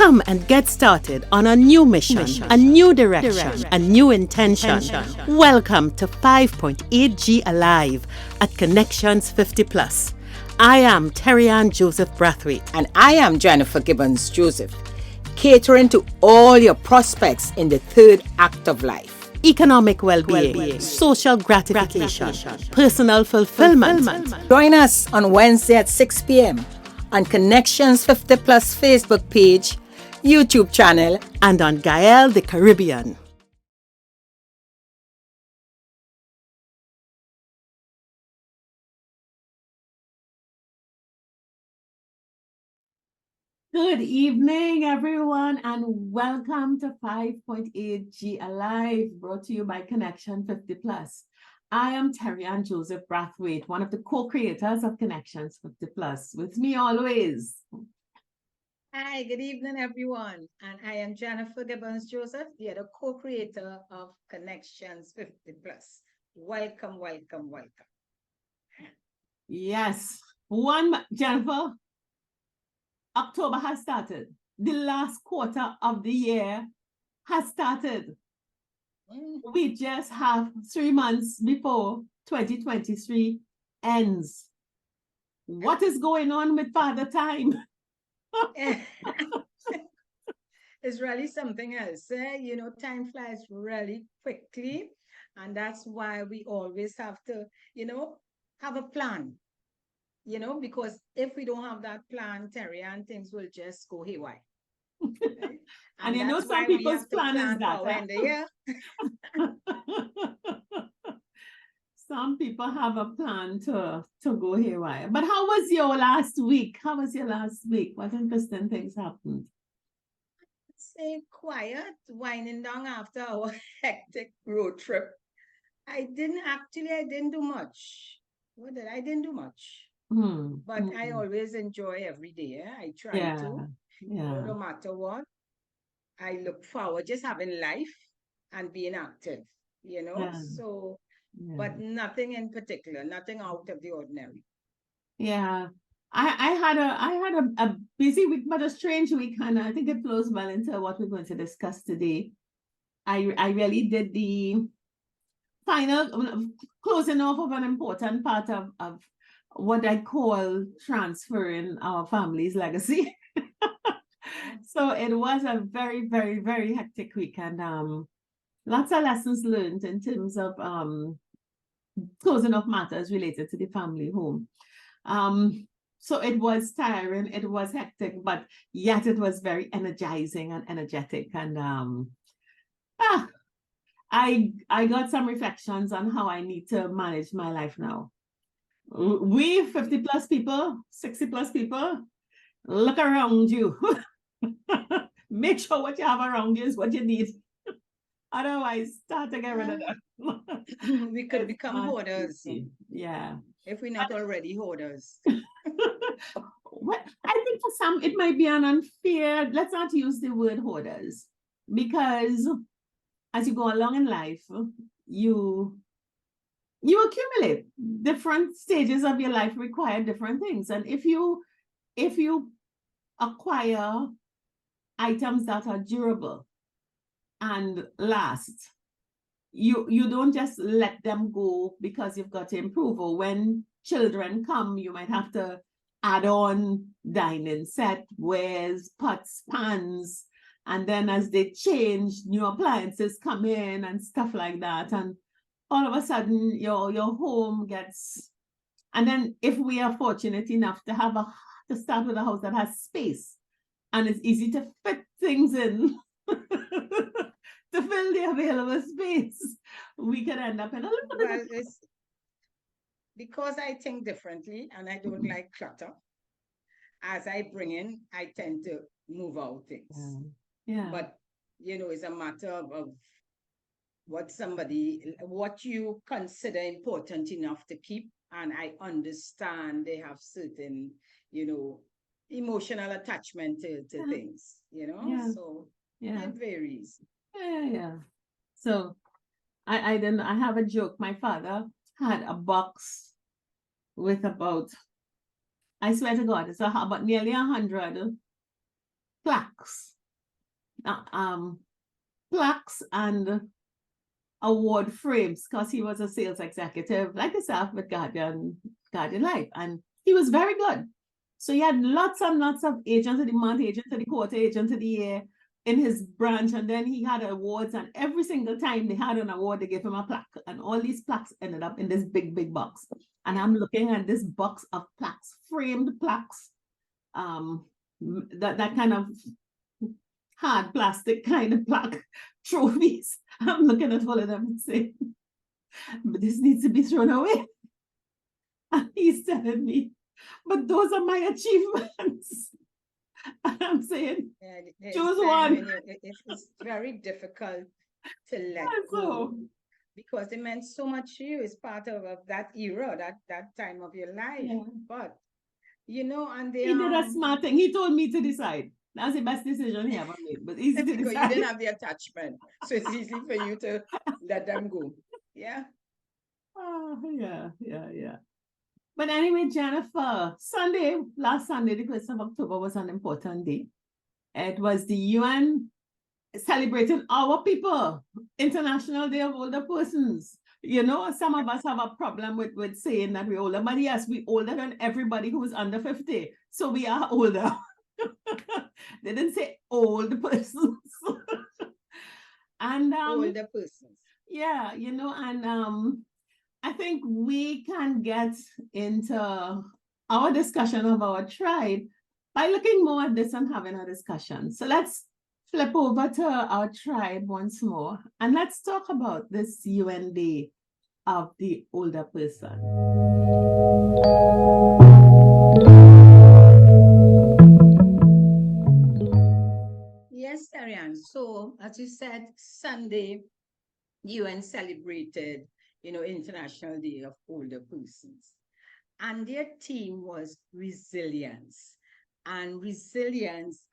Come and get started on a new mission, a new direction, a new intention. Welcome to 5.8G Alive at Connections 50 Plus. I am Terry-Ann Joseph Brathwaite. And I am Jennifer Gibbons Joseph, catering to all your prospects in the third act of life. Economic well-being, social gratification, personal fulfillment. Join us on Wednesday at 6 p.m. on Connections 50 Plus Facebook page, YouTube channel, and on Gael the Caribbean. Good evening, everyone, and welcome to 5.8G Alive, brought to you by Connection 50 Plus. I am Terry-Ann Joseph Brathwaite, one of the co-creators of Connections 50 Plus. With me always. Hi, good evening, everyone. And I am Jennifer Gibbons Joseph, the other co-creator of Connections 50 Plus. Welcome, welcome, welcome. Yes, Jennifer. October has started. The last quarter of the year has started. We just have 3 months before 2023 ends. What is going on with Father Time? It's really something else. You know, time flies really quickly. And that's why we always have to, have a plan. Because if we don't have that plan, Terry, and things will just go haywire. Right? And some people's plan is that. Some people have a plan to go haywire. But how was your last week? What interesting things happened? Say quiet, winding down after our hectic road trip. I didn't do much. I didn't do much. But I always enjoy every day. I try to. No matter what. I look forward just having life and being active, So, but nothing in particular, nothing out of the ordinary. Yeah. I had a busy week, but a strange week, and I think it flows well into what we're going to discuss today. I really did the final closing off of an important part of what I call transferring our family's legacy. So it was a very, very, very hectic week, and lots of lessons learned in terms of closing off matters related to the family home. So it was tiring, it was hectic, but yet it was very energizing and energetic. And I got some reflections on how I need to manage my life now. We 50 plus people, 60 plus people, look around you. Make sure what you have around you is what you need. Otherwise, start to get rid of that. We could become hoarders. Yeah. If we're not already hoarders. Well, I think for some, it might be an unfair, let's not use the word hoarders, because as you go along in life, you accumulate. Different stages of your life require different things. And if you acquire items that are durable and last, you don't just let them go because you've got to improve. Or when children come, you might have to add on dining set, wares, pots, pans, and then as they change, new appliances come in and stuff like that. And all of a sudden, your home gets. And then if we are fortunate enough to start with a house that has space, and it's easy to fit things in to fill the available space, we could end up in a little bit of... Because I think differently and I don't like clutter. As I bring in, I tend to move out things. Yeah. But, it's a matter of what you consider important enough to keep. And I understand they have certain, emotional attachment to things, so it varies. Yeah. So I have a joke. My father had a box with about, I swear to God, it's about nearly 100 plaques. Plaques and award frames, because he was a sales executive like yourself with Guardian Life, and he was very good. So he had lots and lots of agents of the month, agents of the quarter, agents of the year in his branch, and then he had awards, and every single time they had an award, they gave him a plaque, and all these plaques ended up in this big box. And I'm looking at this box of plaques, framed plaques, that kind of hard plastic kind of plaque trophies. I'm looking at all of them and saying, but this needs to be thrown away. And he's telling me, but those are my achievements. And I'm saying, choose one. It's very difficult to let go, because it meant so much to you. It's part of that era, that time of your life. Yeah. But, you know, and they he did a smart thing. He told me to decide. That's the best decision he ever made. But easy to because decide. You didn't have the attachment, so it's easy for you to let them go. Yeah. Yeah. But anyway, Jennifer, last Sunday, the 1st of October was an important day. It was the UN celebrating our people, International Day of Older Persons. You know, some of us have a problem with saying that we're older, but yes, we're older than everybody who's under 50. So we are older. They didn't say old persons. And older persons. Yeah, you know, and I think we can get into our discussion of our tribe by looking more at this and having a discussion. So let's flip over to our tribe once more, and let's talk about this UN Day of the Older Person. Yes, Ariane. So, as you said, Sunday, UN celebrated, International Day of Older Persons. And their theme was resilience. And resilience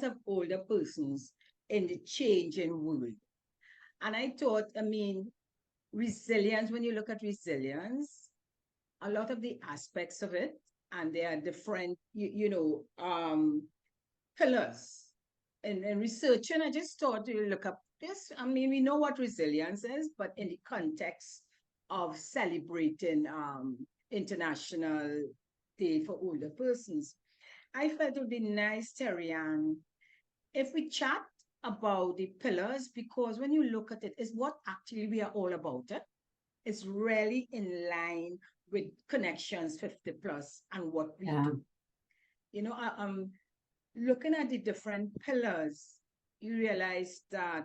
of older persons in the changing world. And I thought, resilience, when you look at resilience, a lot of the aspects of it, and there are different, pillars. And researching, I just thought to look up this. We know what resilience is, but in the context of celebrating International Day for Older Persons, I felt it would be nice, Terry-Ann, if we chat about the pillars, because when you look at it, it's what actually we are all about. It's really in line with Connections 50 Plus and what we do. Looking at the different pillars, you realize that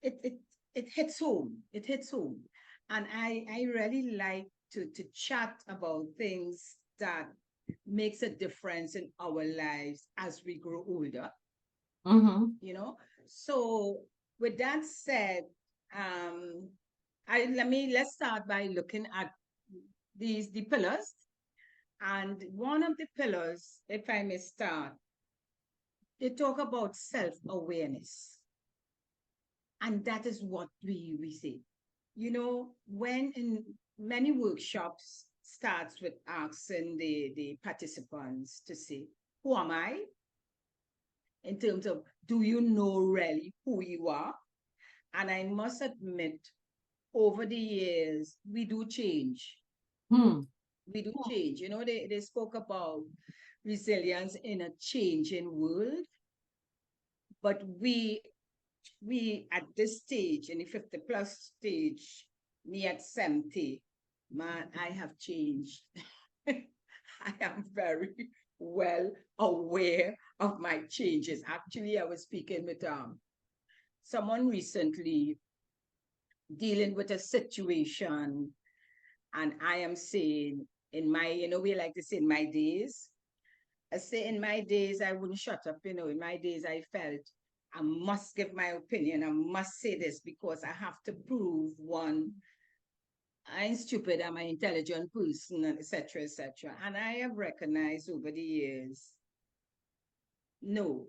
it hits home. It hits home. And I really like to chat about things that makes a difference in our lives as we grow older. So with that said, let's start by looking at the pillars. And one of the pillars, if I may start, they talk about self-awareness. And that is what we say. When in many workshops starts with asking the participants to say, who am I? In terms of, do you know really who you are? And I must admit, over the years, we do change. We do change. They spoke about resilience in a changing world. But we at this stage, in the 50 plus stage, me at 70, man, I have changed. I am very well aware of my changes. Actually, I was speaking with someone recently dealing with a situation, and I am saying, in my, we like to say in my days, I say in my days, I wouldn't shut up, in my days, I felt I must give my opinion. I must say this because I have to prove, one, I'm stupid, I'm an intelligent person, and etc., etc. And I have recognized over the years, no,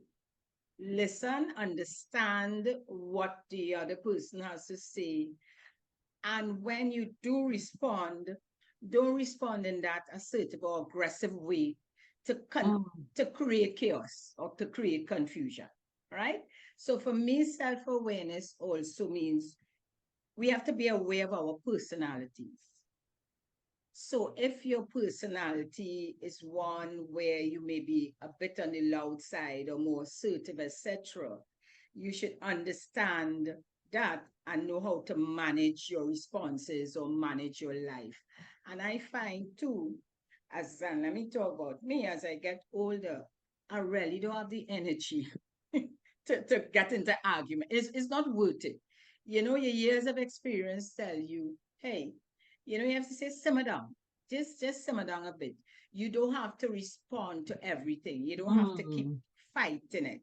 listen, understand what the other person has to say. And when you do respond, don't respond in that assertive or aggressive way. to create chaos or to create confusion, right? So for me, self-awareness also means we have to be aware of our personalities. So if your personality is one where you may be a bit on the loud side or more assertive, etc., you should understand that and know how to manage your responses or manage your life. And I find too, let me talk about me as I get older, I really don't have the energy to get into argument. It's not worth it. You know, your years of experience tell you, hey, you have to say simmer down. Just simmer down a bit. You don't have to respond to everything. You don't have to keep fighting it.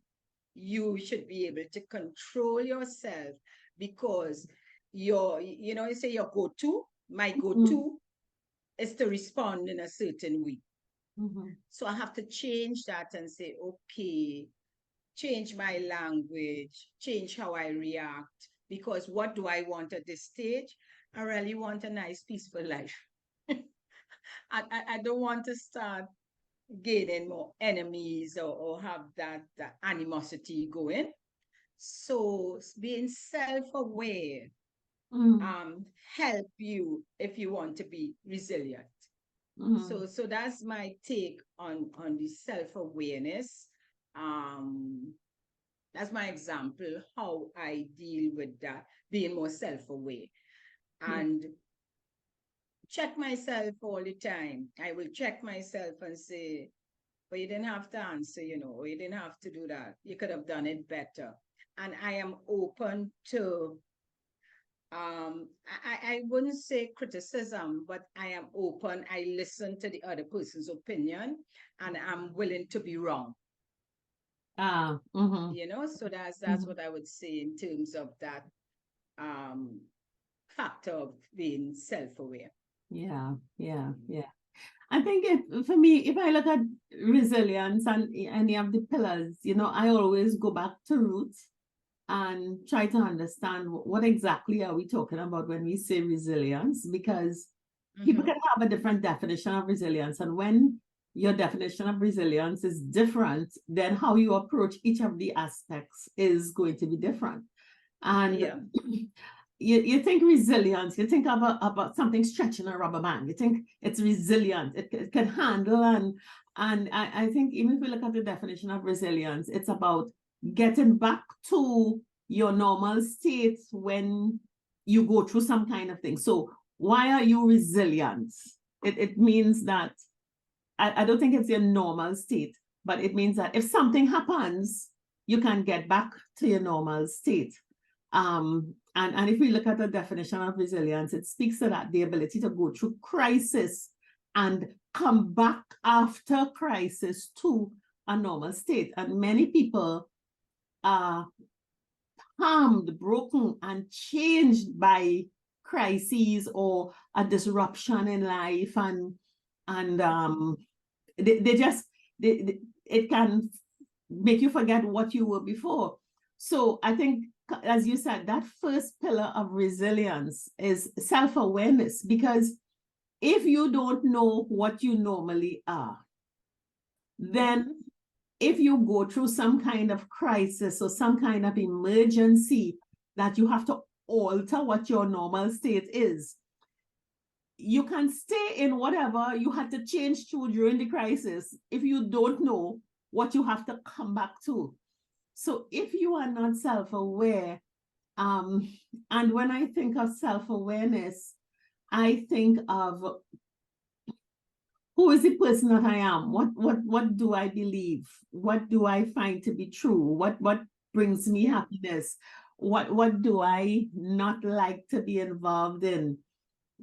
You should be able to control yourself because you say your go-to, my go-to is to respond in a certain way. So I have to change that and say, okay, change my language, change how I react, because what do I want at this stage? I really want a nice, peaceful life. I don't want to start gaining more enemies or have that animosity going. So being self-aware help you if you want to be resilient. So that's my take on the self-awareness. That's my example how I deal with that, being more self-aware. And check myself all the time. I will check myself and say, but you didn't have to answer, or you didn't have to do that. You could have done it better. And I am open to, I wouldn't say criticism, but I am open. I listen to the other person's opinion and I'm willing to be wrong. So that's what I would say in terms of that factor of being self-aware. Yeah. I think for me, if I look at resilience and any of the pillars, I always go back to roots and try to understand what exactly are we talking about when we say resilience, because people can have a different definition of resilience. And when your definition of resilience is different, then how you approach each of the aspects is going to be different. And you think resilience, you think about something stretching a rubber band. You think it's resilient, it can handle. And I think even if we look at the definition of resilience, it's about getting back to your normal state when you go through some kind of thing. So why are you resilient? It means that I don't think it's your normal state, but it means that if something happens, you can get back to your normal state. And if we look at the definition of resilience, it speaks to that, the ability to go through crisis and come back after crisis to a normal state. And many people are harmed, broken, and changed by crises or a disruption in life, and it can make you forget what you were before. So I think, as you said, that first pillar of resilience is self-awareness, because if you don't know what you normally are, then if you go through some kind of crisis or some kind of emergency that you have to alter what your normal state is, you can stay in whatever you had to change to during the crisis if you don't know what you have to come back to. So if you are not self-aware, and when I think of self-awareness, I think of who is the person that I am? What do I believe? What do I find to be true? What brings me happiness? What do I not like to be involved in?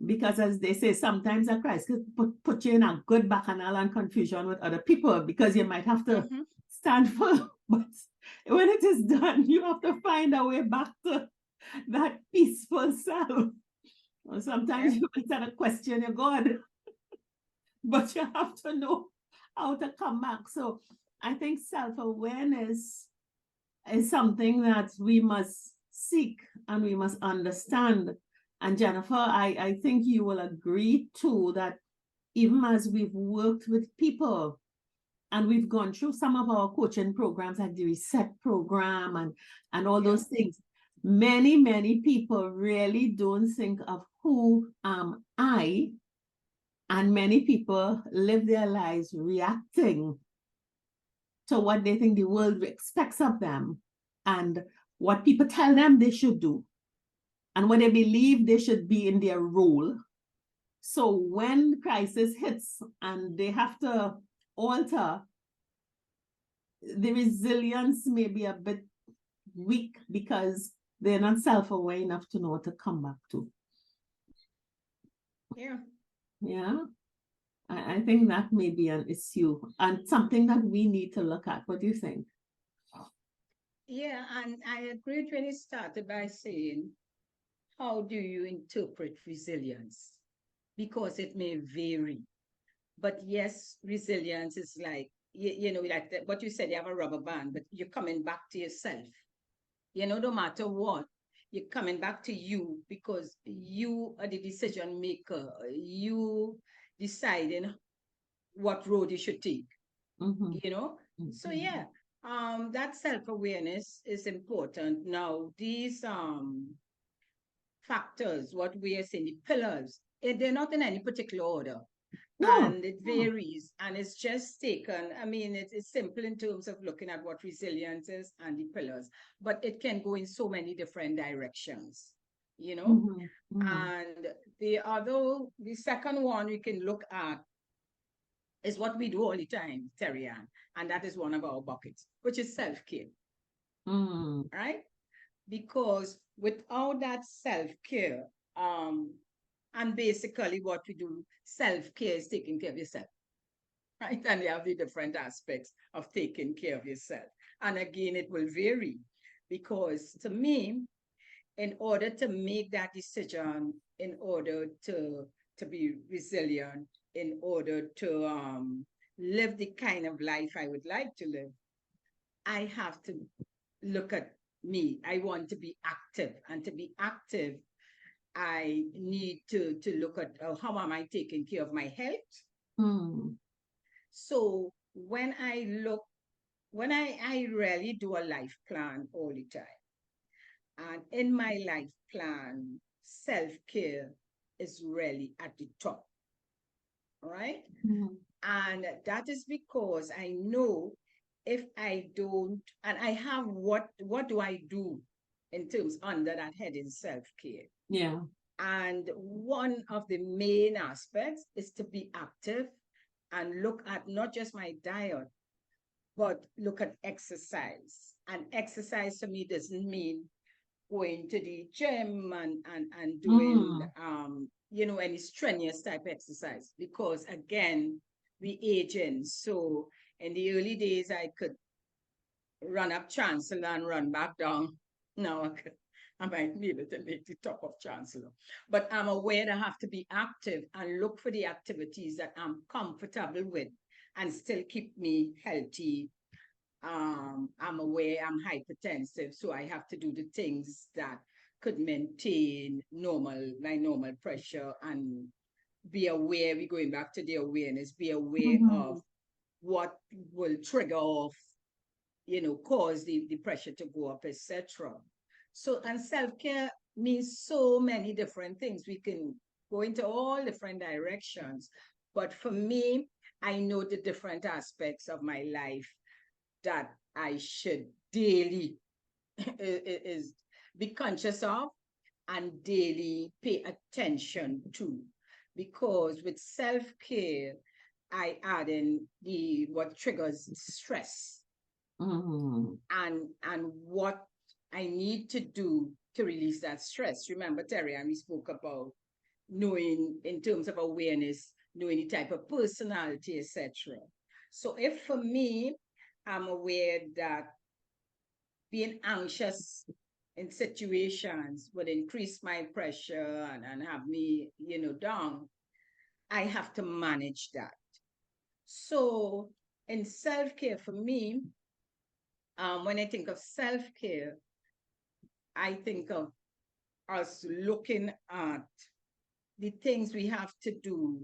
Because as they say, sometimes a crisis put you in a good bacchanal and confusion with other people, because you might have to stand firm. But when it is done, you have to find a way back to that peaceful self. Or sometimes you might have to question your God, but you have to know how to come back. So I think self-awareness is something that we must seek and we must understand. And Jennifer, I think you will agree too that even as we've worked with people And we've gone through some of our coaching programs, like the Reset program and all those things. Many people really don't think of who am I, and many people live their lives reacting to what they think the world expects of them and what people tell them they should do and what they believe they should be in their role. So when crisis hits and they have to alter, the resilience may be a bit weak because they're not self-aware enough to know what to come back to. Yeah. I think that may be an issue and something that we need to look at. What do you think? Yeah, and I agreed when you started by saying, how do you interpret resilience? Because it may vary. But yes, resilience is like, like what you said, you have a rubber band, but you're coming back to yourself. No matter what, you're coming back to you because you are the decision maker. You deciding what road you should take. So yeah, that self-awareness is important. Now, these factors, what we are saying, the pillars, they're not in any particular order. No, and it varies, and it's just taken. I mean, it's simple in terms of looking at what resilience is and the pillars, but it can go in so many different directions, And the second one we can look at is what we do all the time, Terry Ann, and that is one of our buckets, which is self-care. Right? Because without that self-care, and basically what we do, self-care is taking care of yourself, right? And you have the different aspects of taking care of yourself. And again, it will vary because to me, in order to make that decision, in order to be resilient, in order to live the kind of life I would like to live, I have to look at me. I want to be active, and to be active, I need to look at how am I taking care of my health. So when I really do a life plan all the time, and in my life plan, self-care is really at the top, right? And that is because I know if I don't, and I have what do I do in terms under that heading self-care? Yeah. And one of the main aspects is to be active and look at not just my diet, but look at exercise. And exercise to me doesn't mean going to the gym and doing any strenuous type exercise, because again, we aging. So in the early days, I could run up Chancellor and run back down. Now I might be able to make the top of Chancellor. But I'm aware I have to be active and look for the activities that I'm comfortable with and still keep me healthy. I'm aware I'm hypertensive, so I have to do the things that could maintain my normal pressure, and be aware, we're going back to the awareness, be aware of what will trigger off, cause the pressure to go up, etc. So, and self-care means so many different things. We can go into all different directions. But for me, I know the different aspects of my life that I should daily is be conscious of and daily pay attention to. Because with self-care, I add in what triggers stress. And what I need to do to release that stress. Remember, Terry, and we spoke about knowing in terms of awareness, knowing the type of personality, etc. So if for me, I'm aware that being anxious in situations would increase my pressure and have me, down, I have to manage that. So in self-care for me, when I think of self-care, I think of us looking at the things we have to do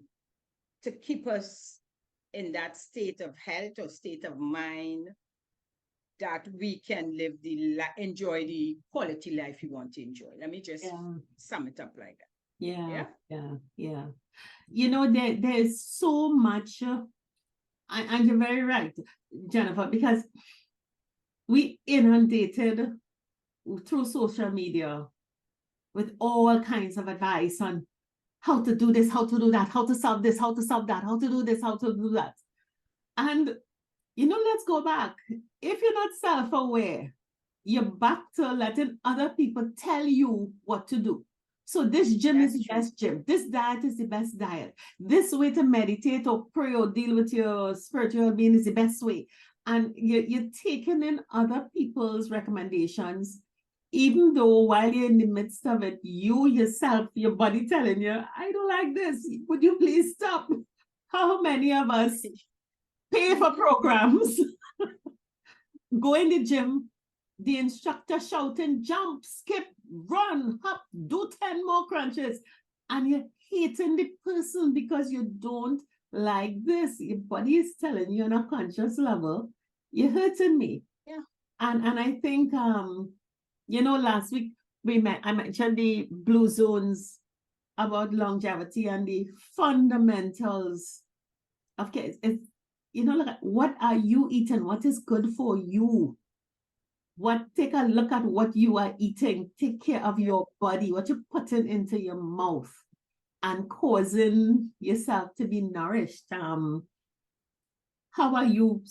to keep us in that state of health or state of mind that we can enjoy the quality life we want to enjoy. Let me just sum it up like that. Yeah. You know, there's so much, and you're very right, Jennifer, because we inundated through social media with all kinds of advice on how to do this, how to do that, how to solve this, how to solve that, how to do this, how to do that. And, you know, let's go back. If you're not self-aware, you're back to letting other people tell you what to do. So this gym is the best gym. This diet is the best diet. This way to meditate or pray or deal with your spiritual being is the best way. And you're taking in other people's recommendations, even though while you're in the midst of it, you yourself, your body telling you, I don't like this. Would you please stop? How many of us pay for programs, go in the gym, the instructor shouting, jump, skip, run, hop, do 10 more crunches, and you're hating the person because you don't like this. Your body is telling you on a conscious level, you're hurting me. Yeah. And I think, you know, last week I mentioned the blue zones about longevity and the fundamentals of kids. It's, you know, like, what are you eating? What is good for you? Take a look at what you are eating. Take care of your body, what you're putting into your mouth and causing yourself to be nourished. How are you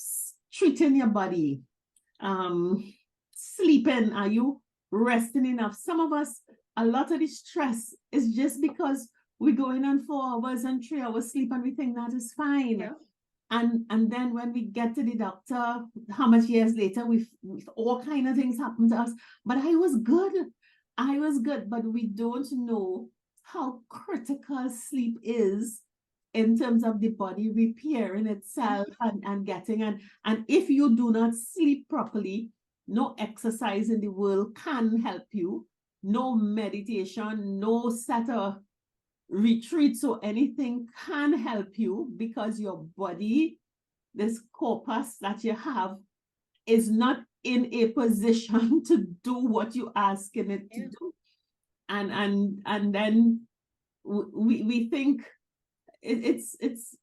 treating your body? Sleeping, are you resting enough? Some of us, a lot of the stress is just because we're going on 4 hours and 3 hours sleep and we think that is fine. Yeah. And then when we get to the doctor, how much years later, we've all kind of things happen to us. But I was good, but we don't know how critical sleep is in terms of the body repairing itself and getting, and if you do not sleep properly, no exercise in the world can help you, no meditation, no set of retreats or anything can help you, because your body, this corpus that you have, is not in a position to do what you asking it to do. And then we think it's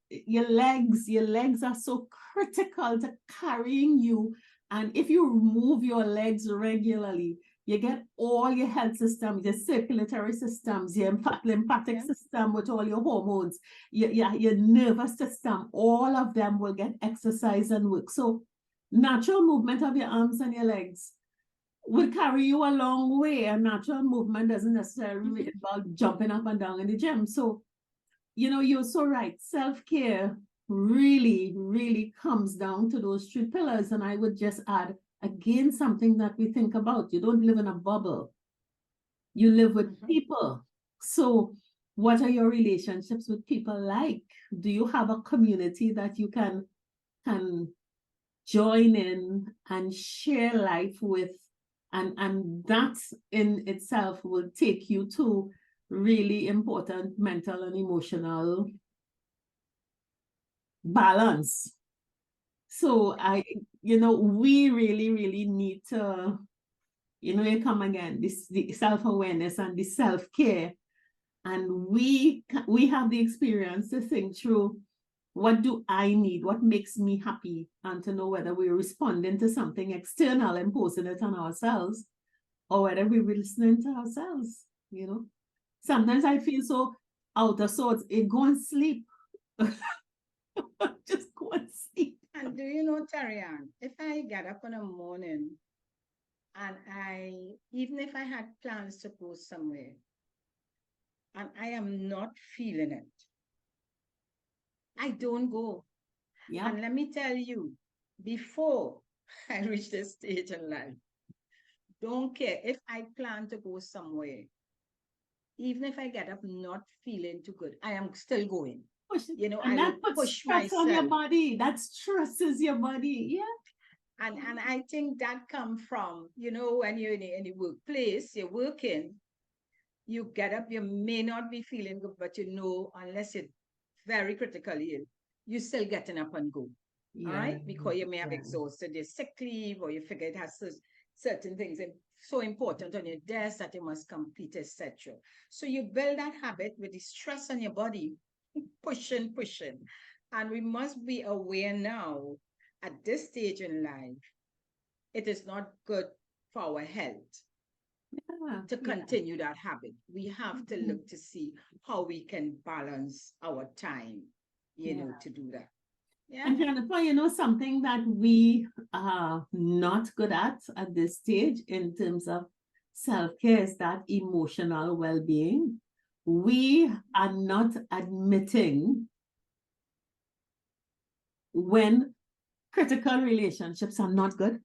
your legs are so critical to carrying you, and if you remove your legs regularly, you get all your health systems, your circulatory systems, your lymphatic system with all your hormones, your nervous system, all of them will get exercise and work. So natural movement of your arms and your legs will carry you a long way, and natural movement doesn't necessarily involve jumping up and down in the gym. So, you know, you're so right. Self-care really, really comes down to those 3 pillars. And I would just add, again, something that we think about. You don't live in a bubble. You live with people. So what are your relationships with people like? Do you have a community that you can join in and share life with? And that in itself will take you to really important mental and emotional balance. So we really, really need to, you come again, the self-awareness and the self-care. And we have the experience to think through, what do I need? What makes me happy? And to know whether we're responding to something external, imposing it on ourselves, or whether we're listening to ourselves, Sometimes I feel so out of sorts. Go and sleep. Just go and sleep. And do you know, Tarian, if I get up in the morning and even if I had plans to go somewhere and I am not feeling it, I don't go. Yeah. And let me tell you, before I reach this stage in life, don't care if I plan to go somewhere, even if I get up not feeling too good, I am still going. And that puts stress on your body. That stresses your body. Yeah. And I think that comes from, when you're in the workplace, you're working, you get up, you may not be feeling good, but unless you're very critically ill, you're still getting up and go. Yeah. All right, because you may have Yeah. exhausted your sick leave, or you figure it has certain things so important on your desk that you must complete, etc. So you build that habit with the stress on your body, pushing. And we must be aware now, at this stage in life, it is not good for our health to continue that habit. We have to look to see how we can balance our time, to do that. Yeah. And Jennifer, you know, something that we are not good at this stage in terms of self-care is that emotional well-being. We are not admitting when critical relationships are not good.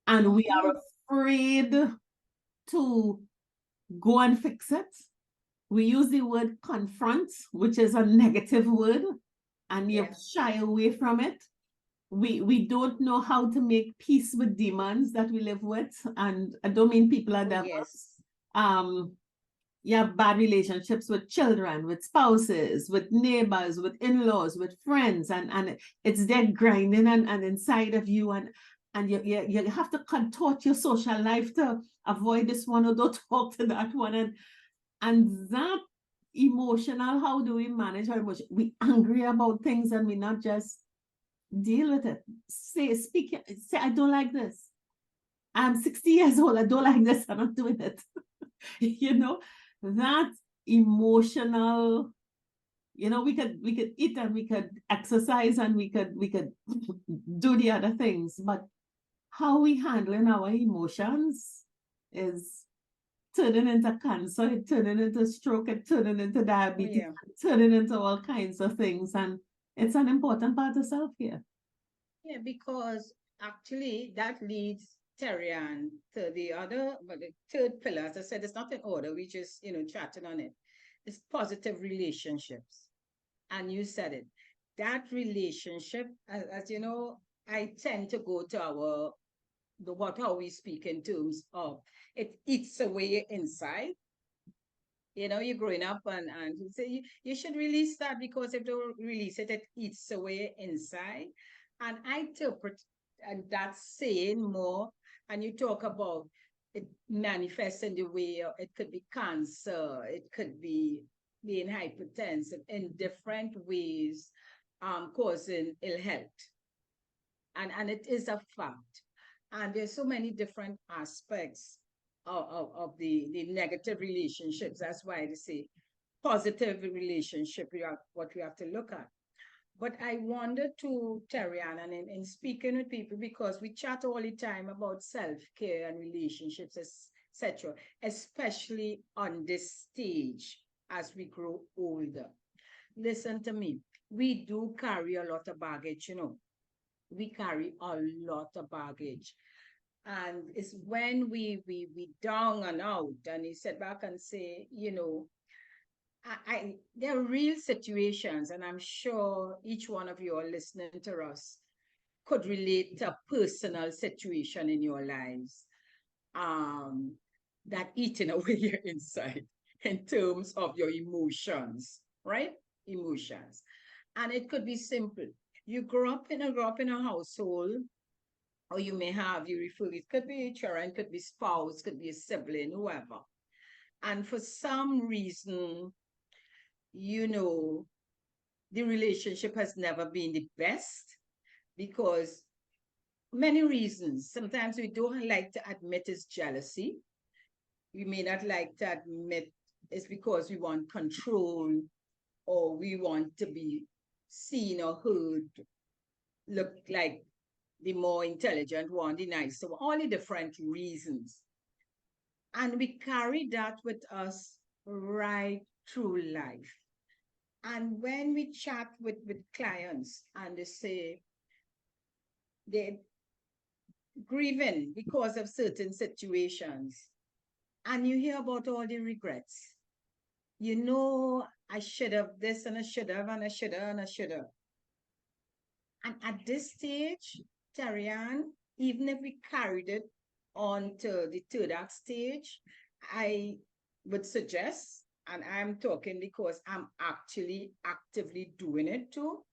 And we are afraid to go and fix it. We use the word confront, which is a negative word, and you shy away from it. We don't know how to make peace with demons that we live with. And I don't mean people are devils. You have bad relationships with children, with spouses, with neighbors, with in-laws, with friends, and it's there grinding and inside of you, and you have to contort your social life to avoid this one or don't talk to that one, and that emotional, how do we manage our emotion? We angry about things and we not just deal with it. Say, I don't like this. I'm 60 years old. I don't like this. I'm not doing it. You know, that emotional, you know, we could eat and we could exercise and we could do the other things, but how we handling our emotions is turning into cancer, it turning into stroke, it turning into diabetes, turning into all kinds of things. And it's an important part of self-care. Yeah, because actually that leads Terrian to the third pillar. As I said, it's not in order. We just, chatting on it. It's positive relationships. And you said it. That relationship, as you know, I tend to go to how we speak in terms of it eats away inside. You're growing up and you say you should release that, because if you don't release it, it eats away inside. And I interpret that saying more, and you talk about it manifests in the way it could be cancer, it could be being hypertensive in different ways, causing ill health. And it is a fact. And there's so many different aspects of the negative relationships. That's why they say positive relationship, what we have to look at. But I wanted to, Terrian, and in speaking with people, because we chat all the time about self-care and relationships, etc., especially on this stage as we grow older. Listen to me. We do carry a lot of baggage, We carry a lot of baggage. And it's when we down and out, and you sit back and say, there are real situations, and I'm sure each one of you are listening to us could relate to a personal situation in your lives that eating away your inside in terms of your emotions, right? Emotions. And it could be simple. You grow up in a household, or you may have, you refer, it could be a children, could be spouse, could be a sibling, whoever. And for some reason, the relationship has never been the best, because many reasons. Sometimes we don't like to admit it's jealousy. We may not like to admit it's because we want control, or we want to be seen or heard, look like the more intelligent one, the nicer one, all the different reasons. And we carry that with us right through life. And when we chat with clients and they say they're grieving because of certain situations, and you hear about all the regrets, I should have this, and I should have, and I should have, and I should have. And at this stage, Terrian, even if we carried it on to the third act stage, I would suggest, and I'm talking because I'm actually actively doing it too,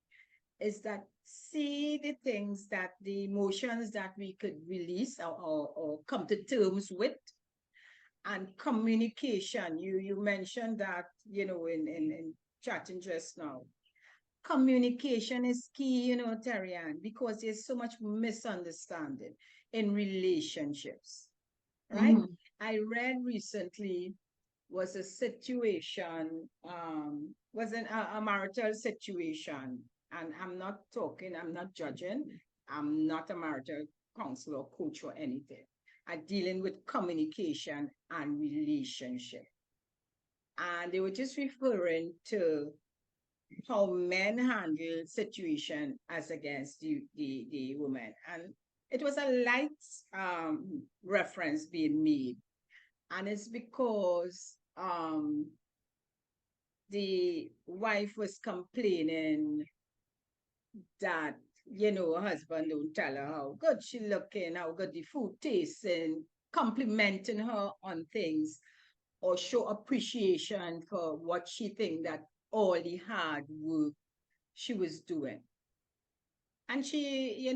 is that see the things that the emotions that we could release or come to terms with, and communication. You mentioned that, in chatting just now. Communication is key, Terry-Ann, because there's so much misunderstanding in relationships, right? Mhm. I read recently was a situation, a marital situation. And I'm not judging. I'm not a marital counselor, coach, or anything. I'm dealing with communication and relationship. And they were just referring to how men handle situation as against the woman. And it was a light reference being made. And it's because the wife was complaining that, her husband don't tell her how good she looking, how good the food tastes, and complimenting her on things, or show appreciation for what she think that all the hard work she was doing. And she,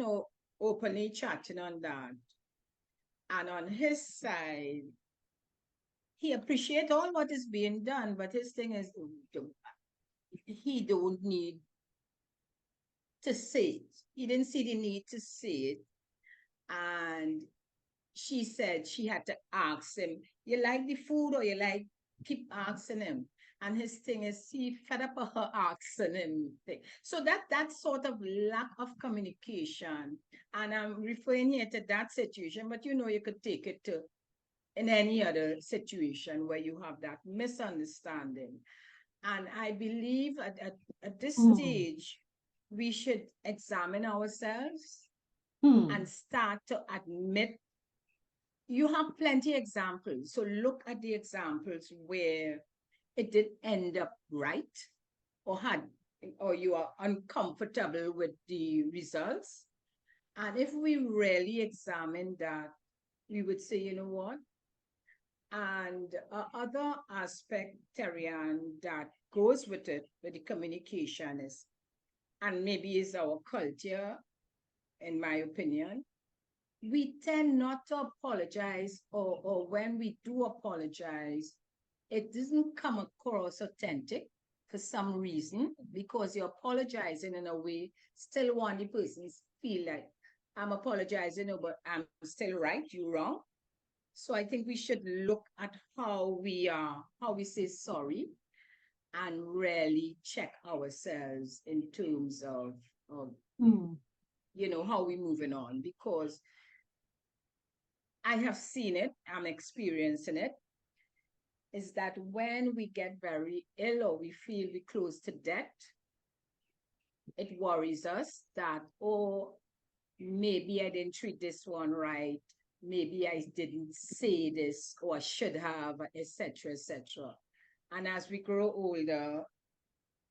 openly chatting on that. And on his side, he appreciate all what is being done, but his thing is he don't need to say it. He didn't see the need to say it. And she said she had to ask him, you like the food, or you like, keep asking him. And his thing is, he fed up of her asking him thing. So that sort of lack of communication, and I'm referring here to that situation, but you could take it to in any other situation where you have that misunderstanding. And I believe at this stage, we should examine ourselves and start to admit. You have plenty examples. So look at the examples where it did end up right, or you are uncomfortable with the results. And if we really examine that, we would say, you know what? And other aspect, Terry-Ann, that goes with it, with the communication is, and maybe is our culture, in my opinion, we tend not to apologize, or when we do apologize, it doesn't come across authentic for some reason, because you're apologizing in a way, still want the person to feel like, I'm apologizing, but I'm still right, you're wrong. So I think we should look at how we say sorry, and really check ourselves in terms of how we're moving on, because I have seen it, I'm experiencing it, is that when we get very ill or we feel we're close to death, it worries us that, oh, maybe I didn't treat this one right, maybe I didn't say this, or I should have, etc., etc. And as we grow older,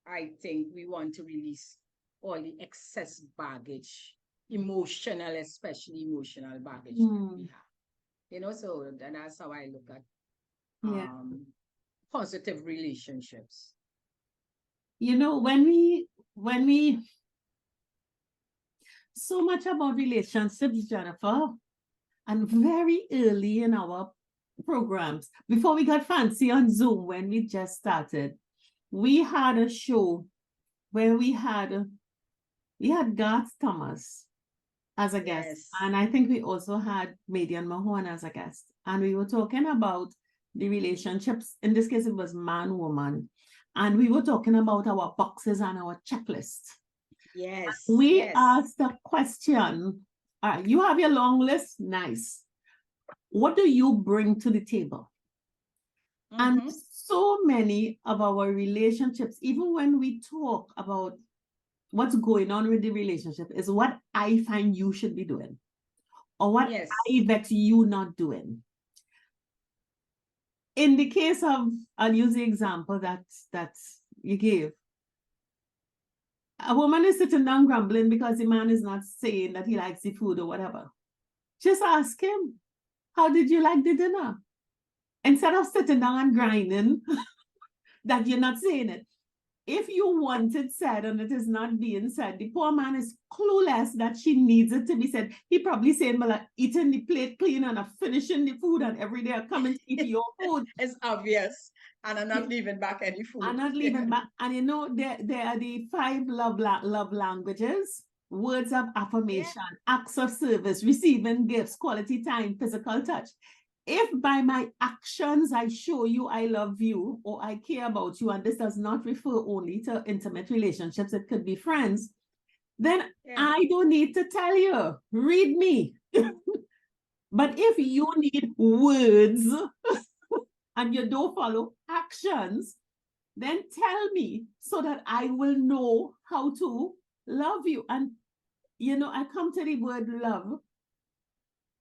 I think we want to release all the excess baggage, emotional, especially emotional baggage that we have. So that's how I look at positive relationships. When we so much about relationships, Jennifer, and very early in our programs, before we got fancy on Zoom, when we just started, we had a show where we had Garth Thomas as a guest. Yes. And I think we also had Madian Mahon as a guest. And we were talking about the relationships. In this case, it was man-woman. And we were talking about our boxes and our checklist. Yes. We asked a question. You have your long list? Nice. What do you bring to the table? And so many of our relationships, even when we talk about what's going on with the relationship, is what I find you should be doing, or what I bet you not doing. In the case of, I'll use the example that you gave. A woman is sitting down grumbling because the man is not saying that he likes the food or whatever. Just ask him, how did you like the dinner? Instead of sitting down and grinding that you're not saying it. If you want it said and it is not being said, the poor man is clueless that she needs it to be said. He probably saying, well, I'm eating the plate clean and I'm finishing the food and every day I come and eat your food. It's obvious. And I'm not leaving back any food. I'm not leaving back. And you know, there are the 5 love languages: words of affirmation, acts of service, receiving gifts, quality time, physical touch. If by my actions I show you I love you or I care about you, and this does not refer only to intimate relationships, it could be friends, then I don't need to tell you, read me. But if you need words and you don't follow actions, then tell me so that I will know how to love you. And, you know, I come to the word love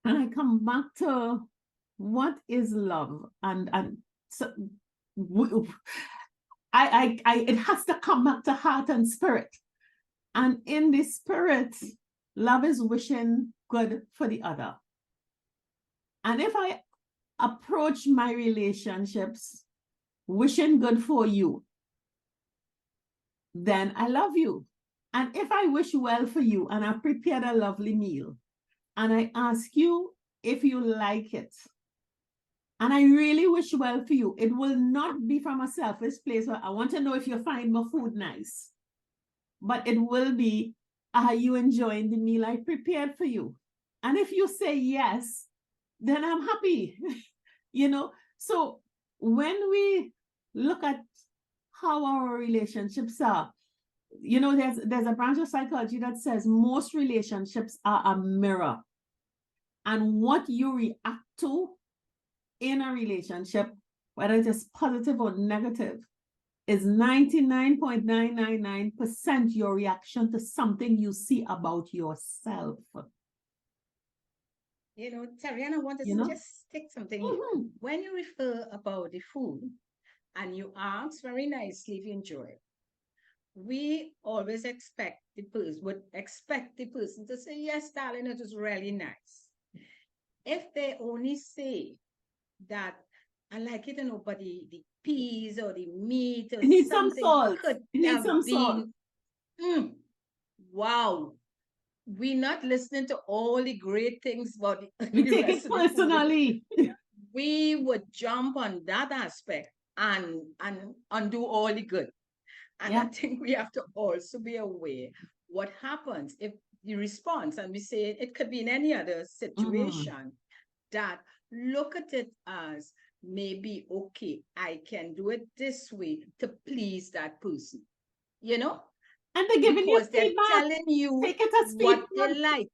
and I come back to what is love? And so it has to come back to heart and spirit. And in the spirit, love is wishing good for the other. And if I approach my relationships wishing good for you, then I love you. And if I wish well for you and I've prepared a lovely meal and I ask you if you like it, and I really wish well for you, it will not be from a selfish place where I want to know if you find my food nice, but it will be, are you enjoying the meal I prepared for you? And if you say yes, then I'm happy. You know, so when we look at how our relationships are, you know, there's a branch of psychology that says most relationships are a mirror. And what you react to in a relationship, whether it is positive or negative, is 99.999% your reaction to something you see about yourself. You know, Terry, I want to just stick something here. When you refer about the food and you ask very nicely if you enjoy it, we always expect the person to say, yes, darling, it was really nice. If they only say that I like it, but the peas or the meat or need something some salt. could need some salt. Wow. We're not listening to all the great things about we take it personally. We would jump on that aspect and undo all the good. And I think we have to also be aware what happens if the response, and we say it could be in any other situation, that look at it as maybe, okay, I can do it this way to please that person, you know? And they're giving because you they're telling you take it as what they like.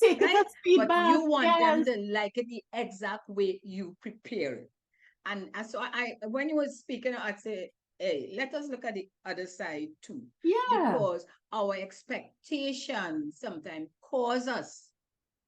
Take it as feedback. But you want them to like it the exact way you prepare it. And so when you were speaking, I'd say, hey, let us look at the other side too. Yeah. Because our expectations sometimes cause us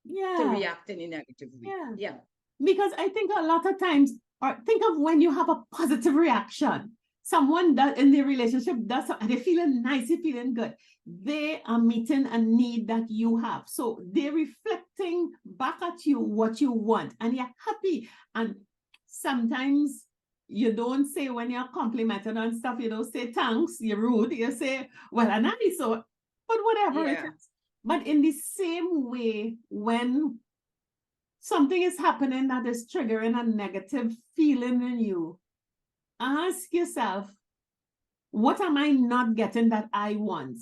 to react in a negative way. Yeah. Because I think a lot of times, or think of when you have a positive reaction. Someone that in the relationship does something, they're feeling nice, they're feeling good. They are meeting a need that you have. So they're reflecting back at you what you want, and you're happy. And sometimes you don't say, when you're complimented on stuff, you don't say thanks, you're rude. You say, well, I'm nice, so, but whatever it is. But in the same way, when something is happening that is triggering a negative feeling in you, ask yourself, what am I not getting that I want?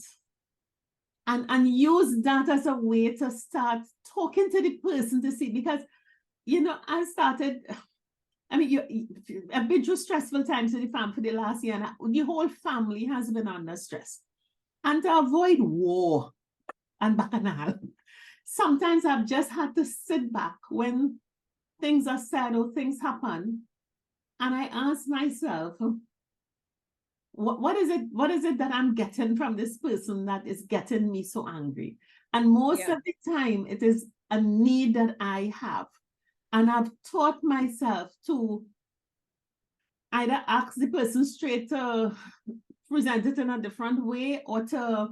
And use that as a way to start talking to the person to see, because, you know, I've been through stressful times with the family for the last year, and the whole family has been under stress. And to avoid war and bacchanal, sometimes I've just had to sit back when things are said or things happen, and I ask myself, what is it that I'm getting from this person that is getting me so angry? And most of the time, it is a need that I have. And I've taught myself to either ask the person straight to present it in a different way, or to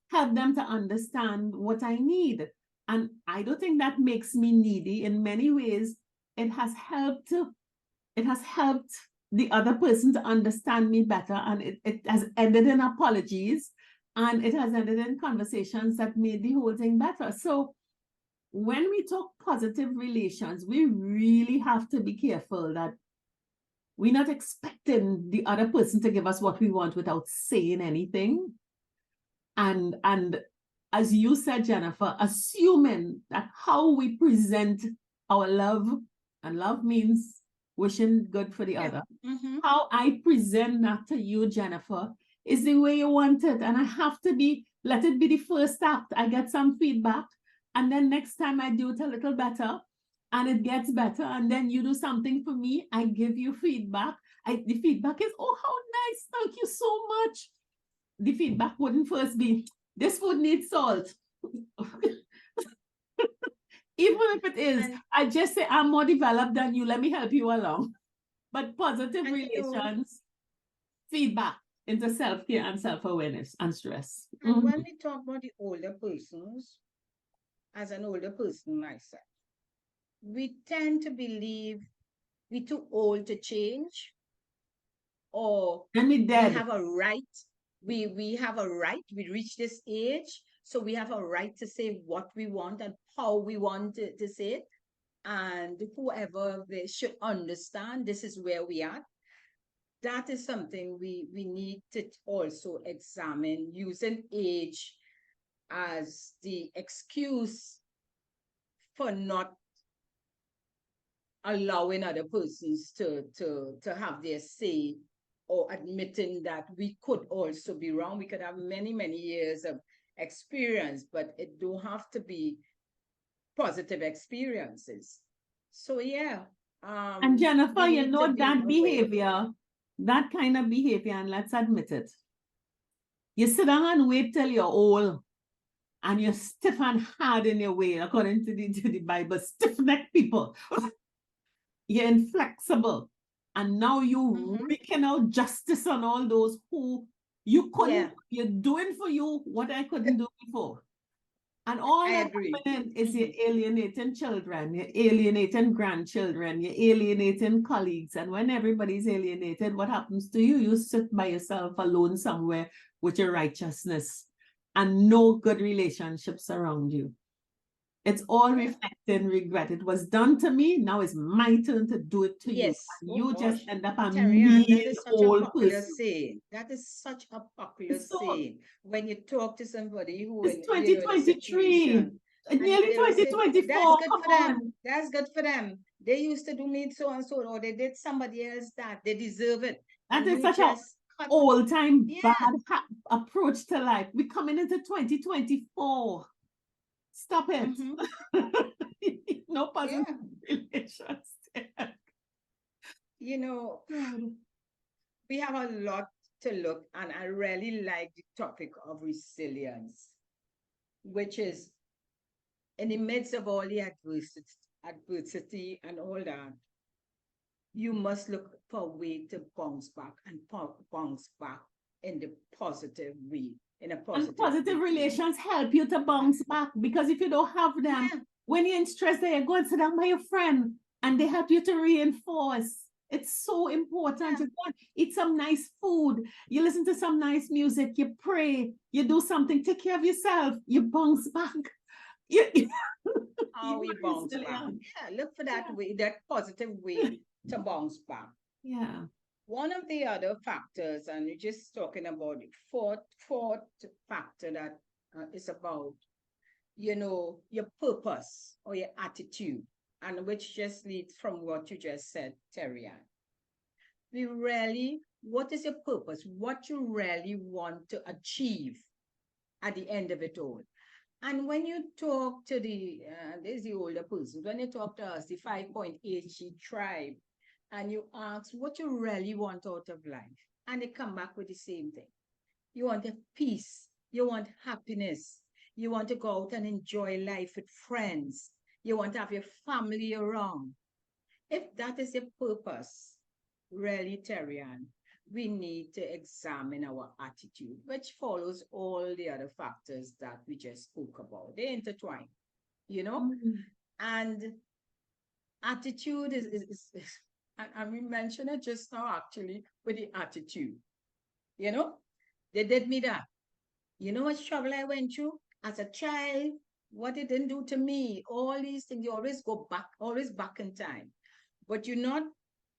help them to understand what I need. And I don't think that makes me needy. In many ways, it has helped the other person to understand me better. And it has ended in apologies, and it has ended in conversations that made the whole thing better. So when we talk positive relations, we really have to be careful that we're not expecting the other person to give us what we want without saying anything. And as you said, Jennifer, assuming that how we present our love, and love means wishing good for the other. How I present that to you, Jennifer, is the way you want it. And I have to let it be the first act. I get some feedback, and then next time I do it a little better, and it gets better, and then you do something for me, I give you feedback. The feedback is, oh, how nice, thank you so much. The feedback wouldn't first be, this food needs salt. Even if it is, I just say, I'm more developed than you, let me help you along. But positive relations, feedback into self-care and self-awareness and stress. And when we talk about the older persons, as an older person myself, we tend to believe we're too old to change, or we have a right. We have a right. We reach this age, so we have a right to say what we want and how we want to say it. And whoever they should understand this is where we are. That is something we need to also examine, using age as the excuse for not allowing other persons to have their say, or admitting that we could also be wrong. We could have many, many years of experience, but it don't have to be positive experiences. So yeah. And Jennifer, you know that behavior, that kind of behavior, and let's admit it. You sit down and wait till you're old, and you're stiff and hard in your way, according to the Bible, stiff-necked people. You're inflexible. And now you're wreaking out justice on all those who you couldn't, you're doing for you what I couldn't do before. And all that happening is you're alienating children, you're alienating grandchildren, you're alienating colleagues. And when everybody's alienated, what happens to you? You sit by yourself alone somewhere with your righteousness and no good relationships around you. It's all reflecting regret. It was done to me. Now it's my turn to do it to you. And you just end up a mean old person. That is such a popular saying. When you talk to somebody who is 2023, nearly 2024. That's good for them. That's good for them. They used to do me so and so, or they did somebody else that. They deserve it. That is such an old-time bad approach to life. We're coming into 2024. Stop it. No positive relations. You know, we have a lot to look, and I really like the topic of resilience, which is in the midst of all the adversity and all that, you must look for a way to bounce back and bounce back in the positive way. And positive relations help you to bounce back, because if you don't have them, when you're in stress, you go and sit down by your friend and they help you to reinforce. It's so important. You go and eat some nice food, you listen to some nice music, you pray, you do something, take care of yourself, you bounce back. How we bounce back. Yeah, look for that way, that positive way to bounce back. Yeah. One of the other factors, and you're just talking about the fourth factor that is about, you know, your purpose or your attitude, and which just leads from what you just said, Terry-Ann. What is your purpose? What you really want to achieve at the end of it all? And when you talk to there's the older persons, when you talk to us, the 5.8G tribe, and you ask what you really want out of life, and they come back with the same thing. You want a peace, you want happiness, you want to go out and enjoy life with friends, you want to have your family around. If that is your purpose, really, Terry-Ann, we need to examine our attitude, which follows all the other factors that we just spoke about. They intertwine, you know? And attitude is And we mentioned it just now, actually, with the attitude. You know, they did me that. You know what trouble I went through as a child, what it didn't do to me, all these things, you always back in time. But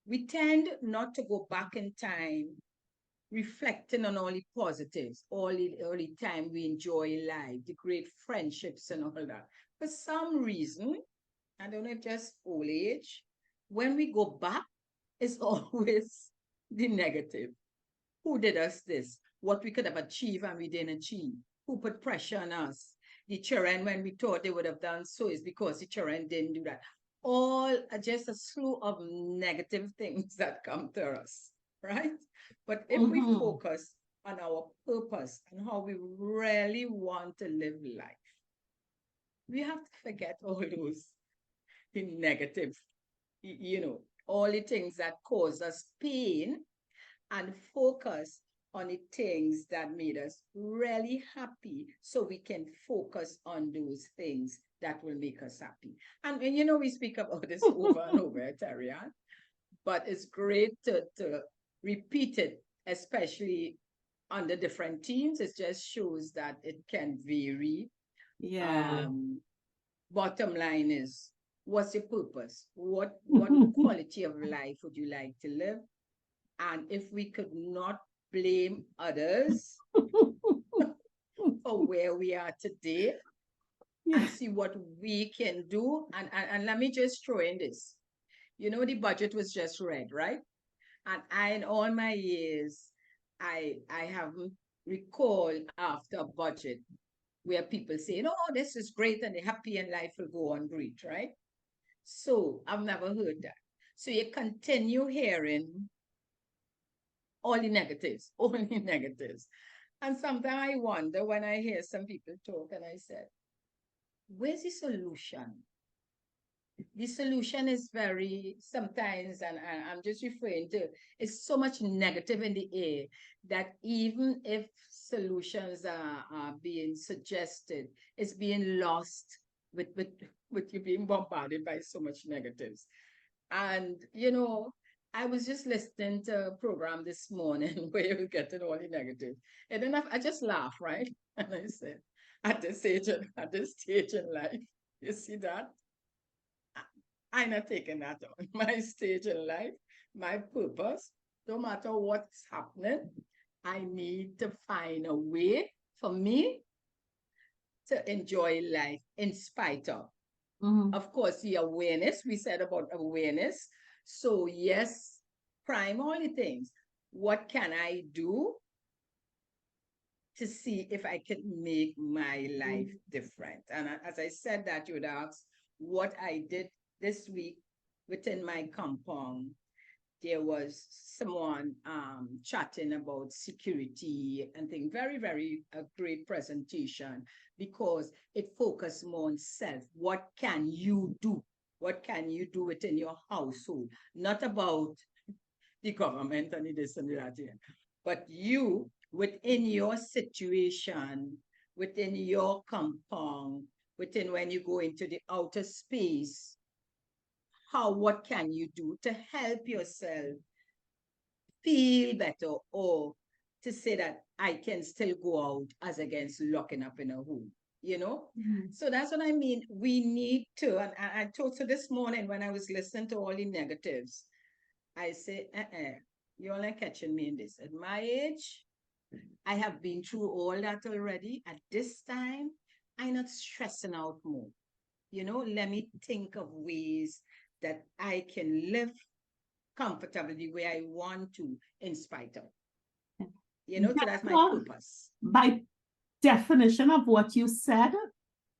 we tend not to go back in time, reflecting on all the positives, all the time we enjoy life, the great friendships and all that. For some reason, I don't know if just old age, when we go back, it's always the negative. Who did us this? What we could have achieved and we didn't achieve? Who put pressure on us? The children, when we thought they would have done so, is because the children didn't do that. All are just a slew of negative things that come to us, right? But if we focus on our purpose and how we really want to live life, we have to forget all those the negative, all the things that cause us pain and focus on the things that made us really happy so we can focus on those things that will make us happy. And we speak about this over and over, Tarian, but it's great to repeat it, especially on the different teams. It just shows that it can vary. Yeah. Bottom line is, what's your purpose? What quality of life would you like to live? And if we could not blame others for where we are today, and see what we can do. And let me just throw in this. The budget was just read, right? And in all my years, I haven't recalled after a budget where people say, oh, this is great and they're happy and life will go on great, right? So I've never heard that. So you continue hearing all the negatives, only negatives. And sometimes I wonder when I hear some people talk and I said, where's the solution? The solution is sometimes, and I'm just referring to, it's so much negative in the air that even if solutions are being suggested, it's being lost with you being bombarded by so much negatives. And, I was just listening to a program this morning where you were getting all the negative. And then I just laughed, right? And I said, at this stage in life, you see that? I'm not taking that on. My stage in life, my purpose, no matter what's happening, I need to find a way for me to enjoy life in spite of. Of course, the awareness, we said about awareness. So yes, prime all the things. What can I do to see if I can make my life different? And as I said that, you would ask what I did this week within my compound. There was someone chatting about security and things. Very, very a great presentation because it focused more on self. What can you do? What can you do within your household? Not about the government and this and that, but you within your situation, within your compound, within when you go into the outer space, what can you do to help yourself feel better or to say that I can still go out as against locking up in a home, So that's what I mean. We need to, and I told so this morning when I was listening to all the negatives, I say, you're not catching me in this. At my age, I have been through all that already. At this time, I'm not stressing out more. Let me think of ways that I can live comfortably where I want to in spite of. So that's my purpose. By definition of what you said,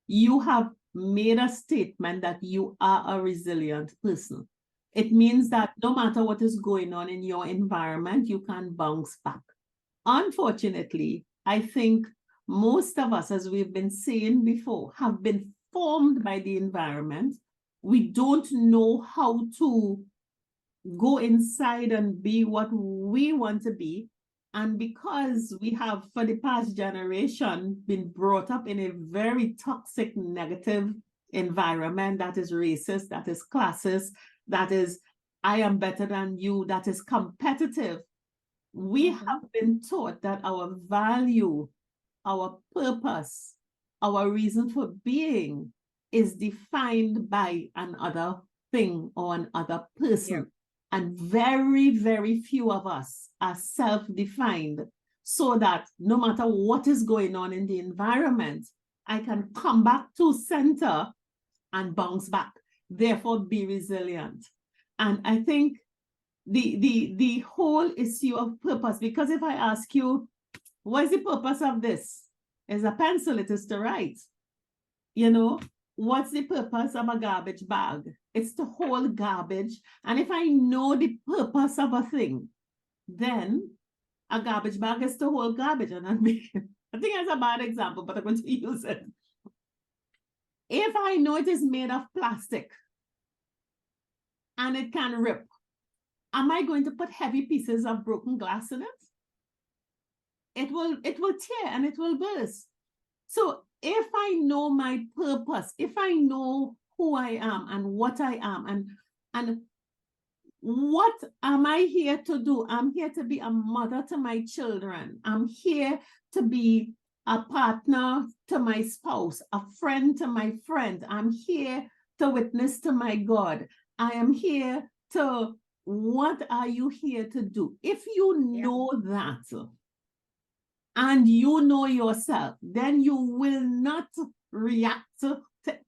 you have made a statement that you are a resilient person. It means that no matter what is going on in your environment, you can bounce back. Unfortunately, I think most of us, as we've been saying before, have been formed by the environment. We don't know how to go inside and be what we want to be. And because we have, for the past generation, been brought up in a very toxic, negative environment that is racist, that is classist, that is I am better than you, that is competitive. We have been taught that our value, our purpose, our reason for being is defined by another thing or another person. Yeah. And very, very few of us are self-defined, so that no matter what is going on in the environment, I can come back to center and bounce back, therefore be resilient. And I think the whole issue of purpose, because if I ask you, what is the purpose of this? Is a pencil, it is to write. You know, what's the purpose of a garbage bag? It's to hold garbage. And if I know the purpose of a thing, then a garbage bag is to hold garbage. And I think that's a bad example, but I'm going to use it. If I know it is made of plastic and it can rip, am I going to put heavy pieces of broken glass in it? It will tear and it will burst. So if I know my purpose, if I know who I am and what I am and what am I here to do? I'm here to be a mother to my children. I'm here to be a partner to my spouse, a friend to my friend. I'm here to witness to my God. I am here to, what are you here to do? If you know that, and you know yourself, then you will not react to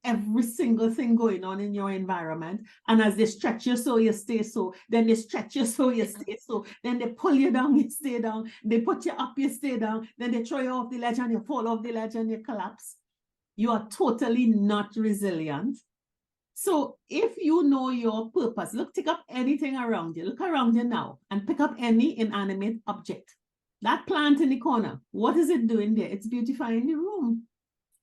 every single thing going on in your environment. And as they stretch you so, you stay so. Then they stretch you so, you stay so. Then they pull you down, you stay down. They put you up, you stay down. Then they throw you off the ledge and you fall off the ledge and you collapse. You are totally not resilient. So if you know your purpose, look, take up anything around you. Look around you now and pick up any inanimate object. That plant in the corner, what is it doing there? It's beautifying the room.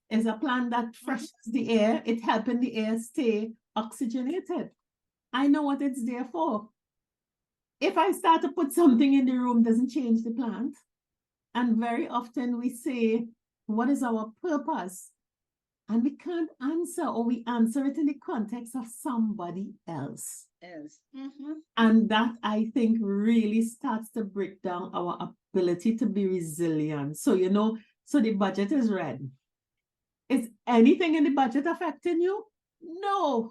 It's a plant that freshens the air. It's helping the air stay oxygenated. I know what it's there for. If I start to put something in the room, doesn't change the plant. And very often we say, what is our purpose? And we can't answer, or we answer it in the context of somebody else. And that, I think, really starts to break down our ability to be resilient. So, you know, so the budget is red. Is anything in the budget affecting you? No,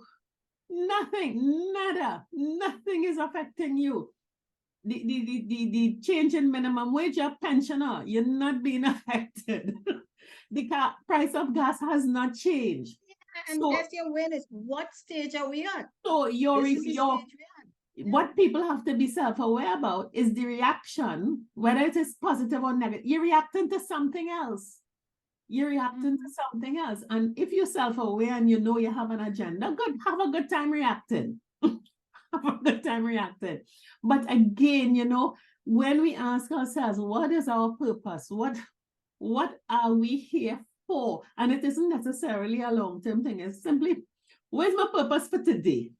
nothing, nada, nothing is affecting you. The change in minimum wage, your pensioner, you're not being affected. The price of gas has not changed. And so, that's your awareness. What stage are we at? So what people have to be self-aware about is the reaction, whether it is positive or negative. You're reacting to something else. You're reacting to something else. And if you're self-aware and you know you have an agenda, good, have a good time reacting. Have a good time reacting. But again, you know, when we ask ourselves, what is our purpose? What are we here for? And it isn't necessarily a long-term thing. It's simply, where's my purpose for today?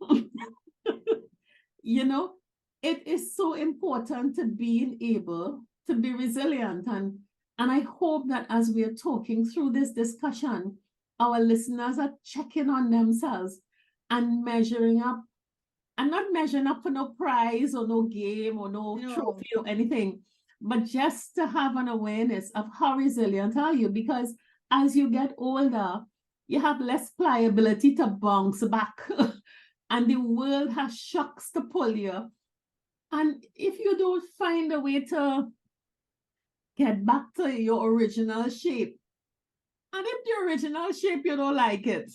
You know, it is so important to being able to be resilient. And I hope that as we are talking through this discussion, our listeners are checking on themselves and measuring up, and not measuring up for no prize or no game or no trophy or anything, but just to have an awareness of how resilient are you, because as you get older, you have less pliability to bounce back. And the world has shocks to pull you. And if you don't find a way to get back to your original shape, and if the original shape you don't like it,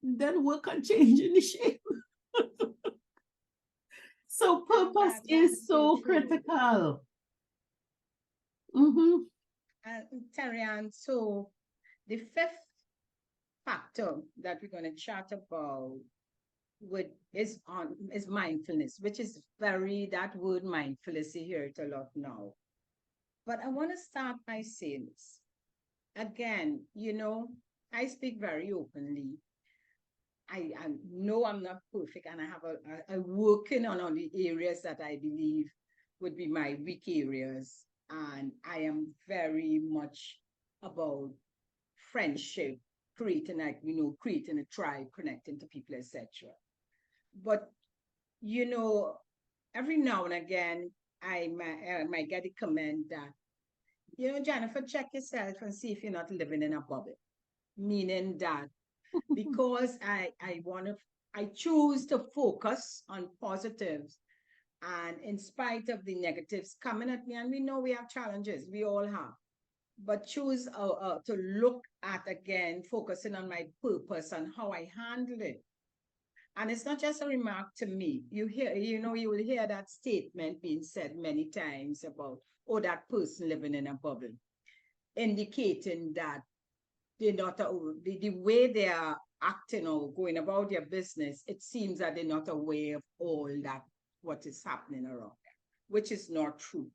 then work on changing the shape. So purpose is so critical. Tarian, so the fifth factor that we're going to chat about is mindfulness, which is that word mindfulness, you hear it a lot now. But I want to start by saying this. Again, you know, I speak very openly. I know I'm not perfect, and I have a working on all the areas that I believe would be my weak areas. And I am very much about friendship, creating a tribe, connecting to people, etc. But, you know, every now and again, I might get a comment that, Jennifer, check yourself and see if you're not living in a bubble. Meaning that because I choose to focus on positives, and in spite of the negatives coming at me, and we know we have challenges, we all have, but choose to look at, again, focusing on my purpose and how I handle it. And it's not just a remark to me. You will hear that statement being said many times about, oh, that person living in a bubble, indicating that they're not, the way they are acting or going about their business, it seems that they're not aware of all that, what is happening around them, which is not true.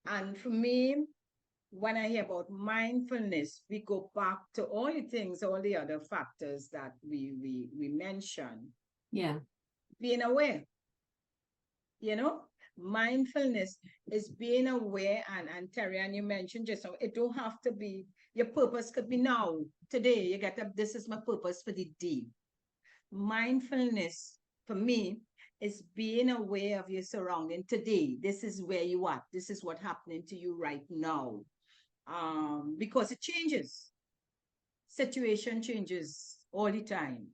And for me, when I hear about mindfulness, we go back to all the things, all the other factors that we mentioned. Yeah. Being aware, mindfulness is being aware, and Terry, and you mentioned just so it don't have to be, your purpose could be now, today, you get up, this is my purpose for the day. Mindfulness, for me, is being aware of your surrounding today. This is where you are. This is what's happening to you right now. Because it changes. Situation changes all the time,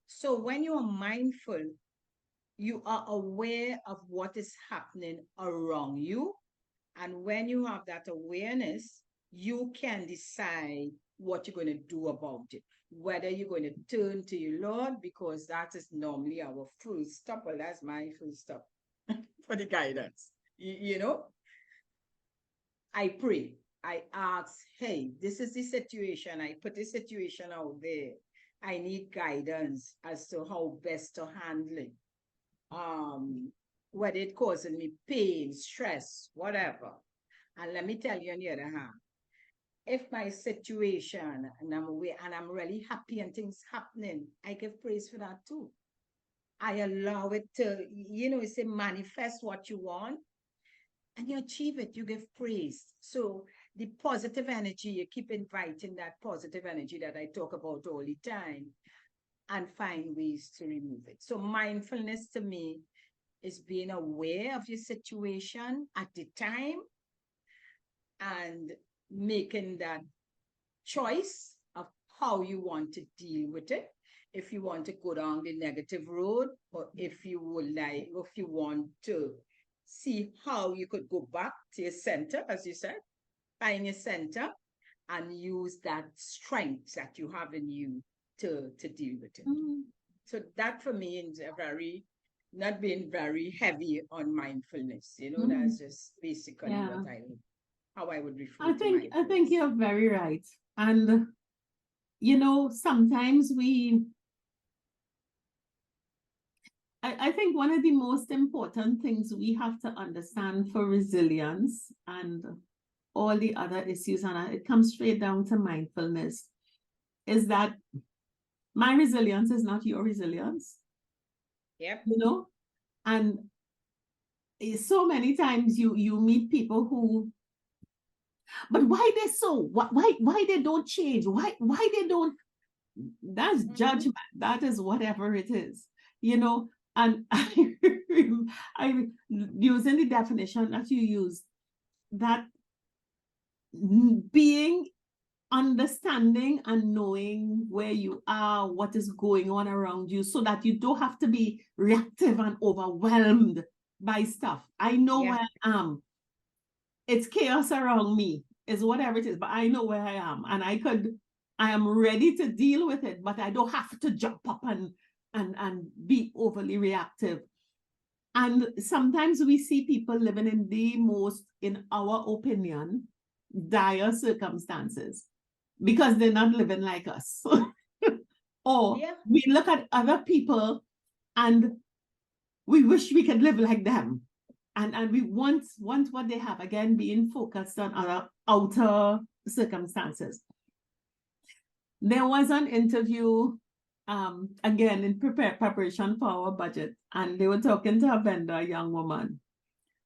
So when you are mindful, you are aware of what is happening around you. And when you have that awareness, you can decide what you're going to do about it. Whether you're going to turn to your Lord, because that is normally our first stop. Well, that's my first stop for the guidance. I pray. I ask, hey, this is the situation. I put the situation out there. I need guidance as to how best to handle it. Whether it causing me pain, stress, whatever. And let me tell you on the other hand, if my situation and I'm aware and I'm really happy and things happening, I give praise for that too. I allow it to, say manifest what you want and you achieve it, you give praise. So the positive energy, you keep inviting that positive energy that I talk about all the time and find ways to remove it. So mindfulness to me is being aware of your situation at the time and making that choice of how you want to deal with it. If you want to go down the negative road, or if you want to see how you could go back to your center, as you said, find your center and use that strength that you have in you to deal with it. Mm-hmm. So that for me is not being very heavy on mindfulness. Mm-hmm. That's just basically how I would refer to mindfulness. I think you're very right. And, sometimes I think one of the most important things we have to understand for resilience and all the other issues, and it comes straight down to mindfulness, is that my resilience is not your resilience. Yep. And so many times you meet people who, but why they so? Why they don't change? Why they don't? That's judgment. That is whatever it is, And I using the definition that you use, that being understanding and knowing where you are, what is going on around you, so that you don't have to be reactive and overwhelmed by stuff. I know where I am. It's chaos around me, is whatever it is, but I know where I am, and I am ready to deal with it, but I don't have to jump up and be overly reactive. And sometimes we see people living in the most, in our opinion, dire circumstances because they're not living like us. Or we look at other people and we wish we could live like them. And we want what they have, again, being focused on other outer circumstances. There was an interview, again, in preparation for our budget, and they were talking to a vendor, a young woman,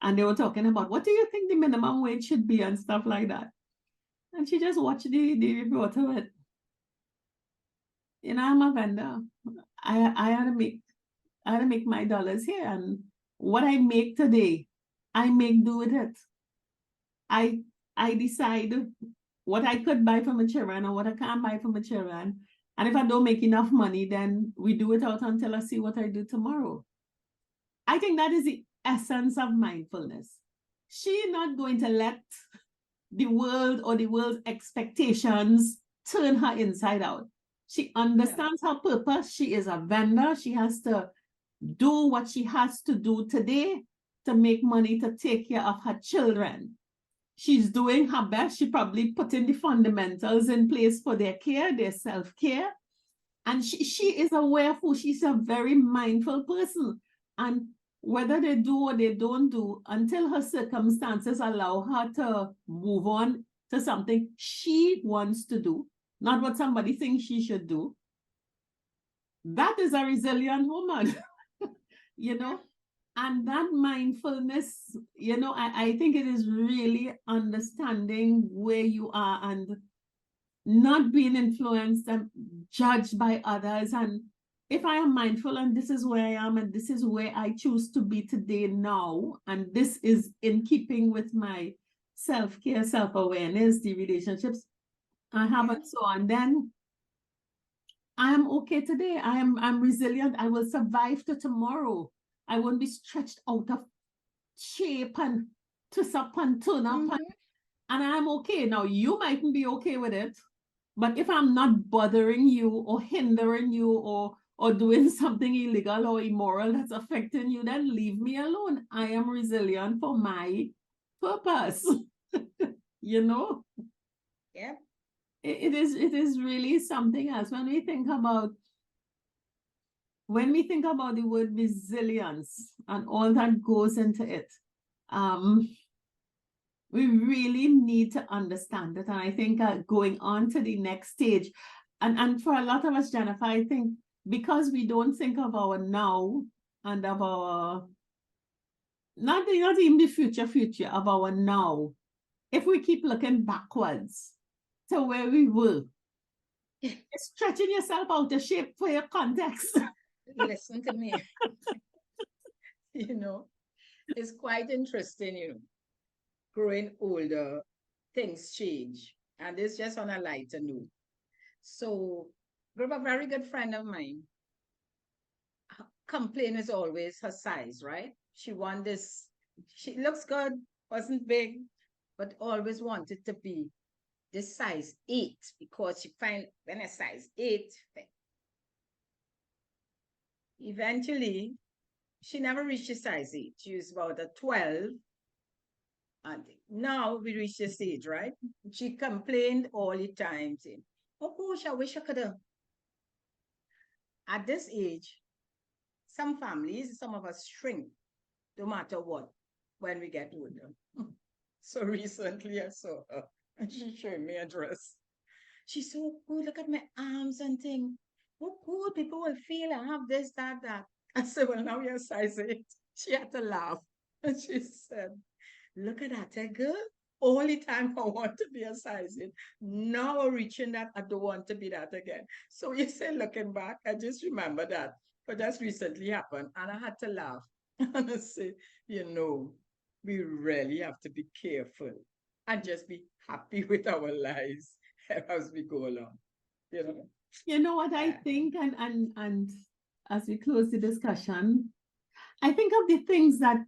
and they were talking about, what do you think the minimum wage should be and stuff like that? And she just watched the report of it. I'm a vendor. I had to make my dollars here, and what I make today, I make do with it. I decide what I could buy for my children and what I can't buy for my children. And if I don't make enough money, then we do it out until I see what I do tomorrow. I think that is the essence of mindfulness. She's not going to let the world or the world's expectations turn her inside out. She understands her purpose. She is a vendor. She has to do what she has to do today to make money to take care of her children. She's doing her best. She probably putting the fundamentals in place for their care, their self-care. And she is aware of who she's a very mindful person. And whether they do or they don't do, until her circumstances allow her to move on to something she wants to do, not what somebody thinks she should do, that is a resilient woman, you know? And that mindfulness, you know, I think it is really understanding where you are and not being influenced and judged by others. And if I am mindful and this is where I am and this is where I choose to be today now, and this is in keeping with my self-care, self-awareness, the relationships I have and so on, then I am okay today. I'm resilient. I will survive to tomorrow. I won't be stretched out of shape and twist up and turn up. And I'm okay. Now, you mightn't be okay with it, but if I'm not bothering you or hindering you or doing something illegal or immoral that's affecting you, then leave me alone. I am resilient for my purpose. You know? Yeah. It is really something else. When we think about the word resilience and all that goes into it, we really need to understand it. And I think going on to the next stage, and for a lot of us, Jennifer, I think because we don't think of our now and of our, not even the future of our now, if we keep looking backwards to where we were, stretching yourself out of shape for your context. Listen to me. You know, it's quite interesting, you know. Growing older, things change. And it's just on a lighter note. So, a very good friend of mine, her complaint is always her size, right? She wants this, she looks good, wasn't big, but always wanted to be this size 8 because she find when a size 8, eventually, she never reached a size 8. She was about a 12. And now we reached this age, right? She complained all the time, saying, oh gosh, I wish I could have. At this age, some families, some of us shrink, no matter what, when we get older. So recently I saw her, and she showed me a dress. She's so good, look at my arms and thing. Oh, good, people will feel I have this, that. I said, well, now you're size 8. She had to laugh. And she said, look at that, girl. All the time I want to be a size 8. Now reaching that, I don't want to be that again. So you say, looking back, I just remember that. But that's recently happened. And I had to laugh. And I say, you know, we really have to be careful and just be happy with our lives as we go along. You know? You know what I think, and as we close the discussion, I think of the things that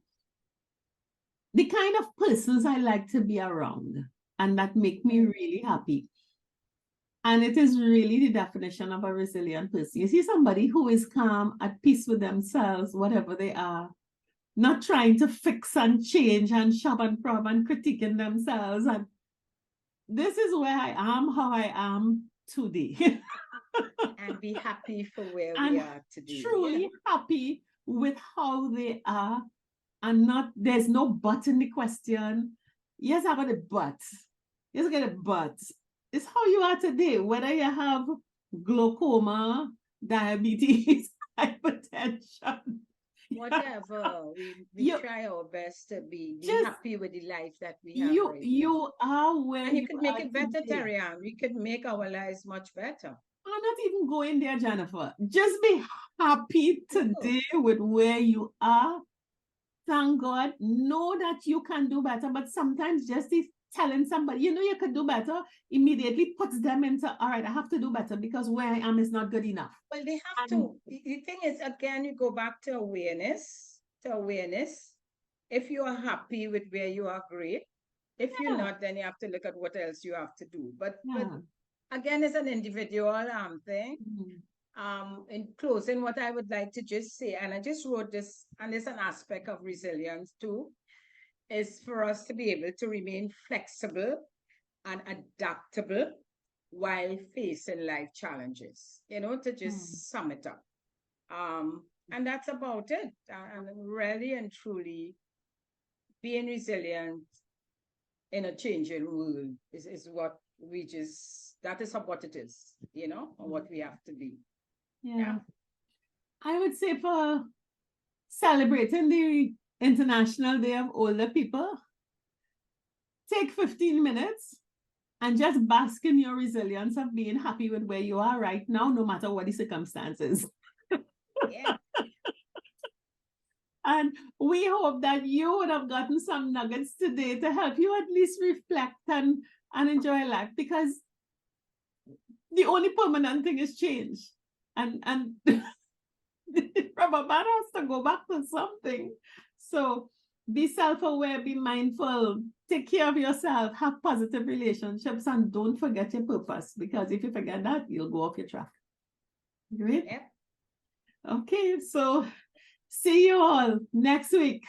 the kind of persons I like to be around and that make me really happy. And it is really the definition of a resilient person. You see somebody who is calm, at peace with themselves, whatever they are, not trying to fix and change and shove and probe and critiquing themselves. And this is where I am, how I am today. And be happy for where and we are today. Truly happy with how they are. And not, there's no but in the question. Yes, I got a but. Yes, I got a but. It's how you are today, whether you have glaucoma, diabetes, hypertension. Whatever. We try our best to be happy with the life that we have. You are where and you could make it better, today. Terrian. We could make our lives much better. I'm not even going there, Jennifer. Just be happy today with where you are. thank God, know that you can do better, but sometimes just telling somebody, you could do better, immediately puts them into, all right, I have to do better because where I am is not good enough. Well, they have to. The thing is, again, you go back to awareness. If you are happy with where you are, great. If you're not, then you have to look at what else you have to do. But again, it's an individual thing. In closing, what I would like to just say, and I just wrote this, and it's an aspect of resilience too, is for us to be able to remain flexible and adaptable while facing life challenges, to just sum it up. And that's about it. And really and truly being resilient in a changing world is what that is what it is, and what we have to be. Yeah. I would say for celebrating the International Day of Older People, take 15 minutes and just bask in your resilience of being happy with where you are right now, no matter what the circumstances. Yeah. And we hope that you would have gotten some nuggets today to help you at least reflect and enjoy life, because the only permanent thing is change. And rubber band has to go back to something. So be self-aware, be mindful, take care of yourself, have positive relationships, and don't forget your purpose, because if you forget that, you'll go off your track. Great? Yep. Okay, so see you all next week.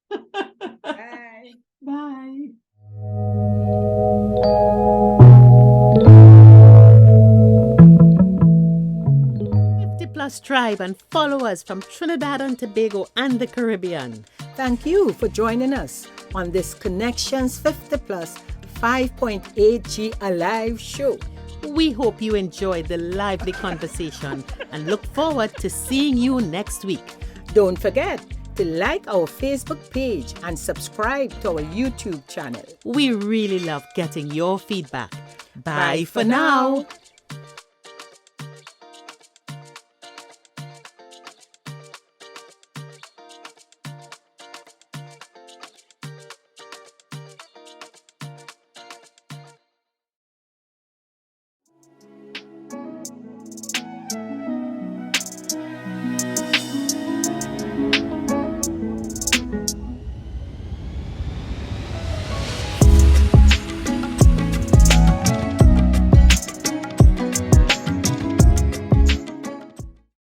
Bye. Bye. Plus Tribe, and follow us from Trinidad and Tobago and the Caribbean. Thank you for joining us on this Connections 50 Plus 5.8G Alive show. We hope you enjoyed the lively conversation and look forward to seeing you next week. Don't forget to like our Facebook page and subscribe to our YouTube channel. We really love getting your feedback. Bye for now.